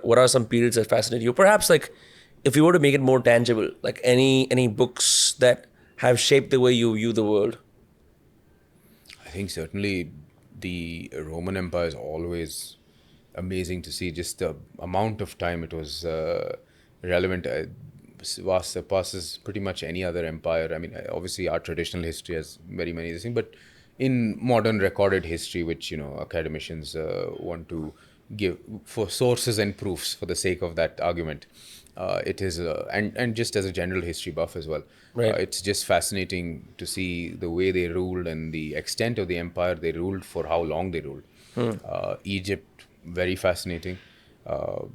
what are some periods that fascinate you? Perhaps like if you were to make it more tangible, like any books that have shaped the way you view the world. I think certainly the Roman Empire is always amazing to see. Just the amount of time it was relevant vast surpasses pretty much any other empire. I mean, obviously our traditional history has very many things, but in modern recorded history, which academicians want to give for sources and proofs for the sake of that argument, it is and just as a general history buff as well, Right. it's just fascinating to see the way they ruled and the extent of the empire they ruled, for how long they ruled. Egypt, very fascinating. uh,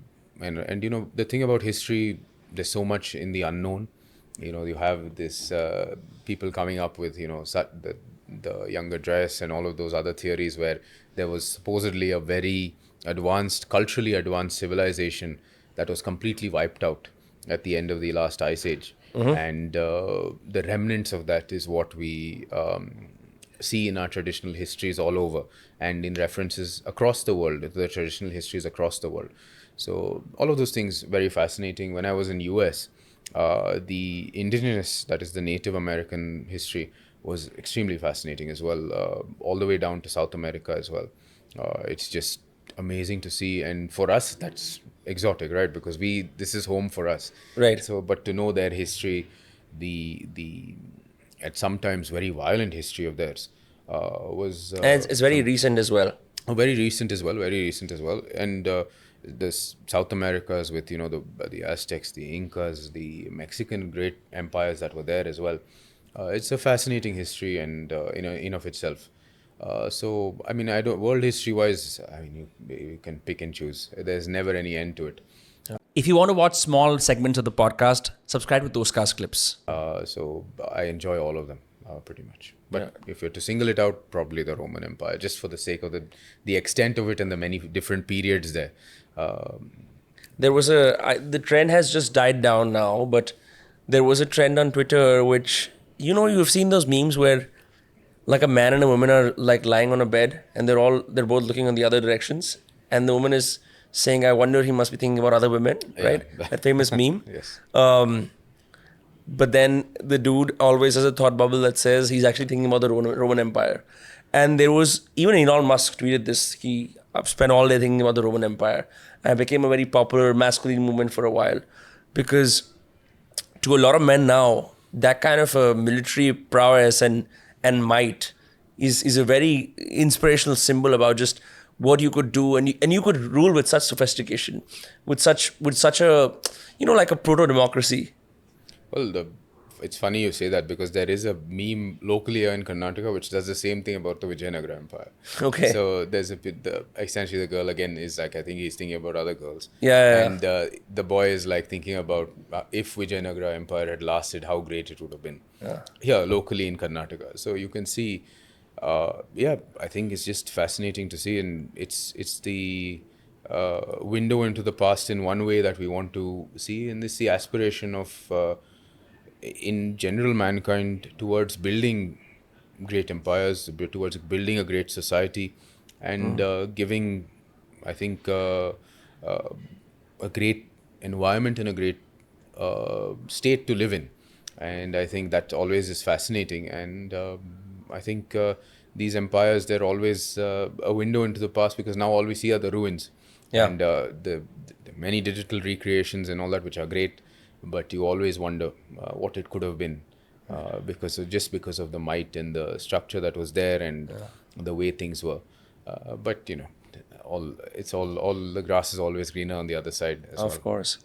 and the thing about history, there's so much in the unknown. You have this people coming up with the younger dress and all of those other theories, where there was supposedly a very culturally advanced civilization that was completely wiped out at the end of the last ice age. And the remnants of that is what we see in our traditional histories all over, and in references across the world, the traditional histories across the world. So all of those things very fascinating. When I was in US, the indigenous, that is the Native American history, was extremely fascinating as well, all the way down to South America as well. It's just amazing to see, and for us that's exotic, right? Because this is home for us. Right. So, but to know their history, the at sometimes very violent history of theirs, was And it's very recent as well. very recent as well, very recent as well. And this South Americas with the Aztecs, the Incas, the Mexican great empires that were there as well. It's a fascinating history, and in of itself. So I mean, I don't world history wise. I mean, you can pick and choose. There's never any end to it. If you want to watch small segments of the podcast, subscribe to Dostcast Clips. So I enjoy all of them pretty much. But if you're to single it out, probably the Roman Empire, just for the sake of the extent of it and the many different periods there. There was the trend has just died down now, but there was a trend on Twitter which, you've seen those memes where like a man and a woman are like lying on a bed and they're both looking in the other directions, and the woman is saying, I wonder he must be thinking about other women, right? That famous meme. Yes. But then the dude always has a thought bubble that says he's actually thinking about the Roman Empire. And there was, even Elon Musk tweeted this, he spent all day thinking about the Roman Empire. And it became a very popular masculine movement for a while. Because to a lot of men now, that kind of a military prowess and might is a very inspirational symbol about just what you could do, and you could rule with such sophistication, with such a, like a proto-democracy. Well, it's funny you say that, because there is a meme locally here in Karnataka which does the same thing about the Vijayanagara Empire. Okay. So there's essentially the girl again is like, I think he's thinking about other girls. Yeah. And the boy is like thinking about if Vijayanagara Empire had lasted, how great it would have been. Here locally in Karnataka. So you can see, I think it's just fascinating to see, and it's the window into the past in one way that we want to see, and this the aspiration of in general mankind towards building great empires, towards building a great society, and giving, I think, a great environment and a great state to live in. And I think that always is fascinating. And I think these empires, they're always a window into the past, because now all we see are the ruins. Yeah. And the many digital recreations and all that, which are great, but you always wonder what it could have been, because of the might and the structure that was there, and the way things were. But all the grass is always greener on the other side as well. Of course.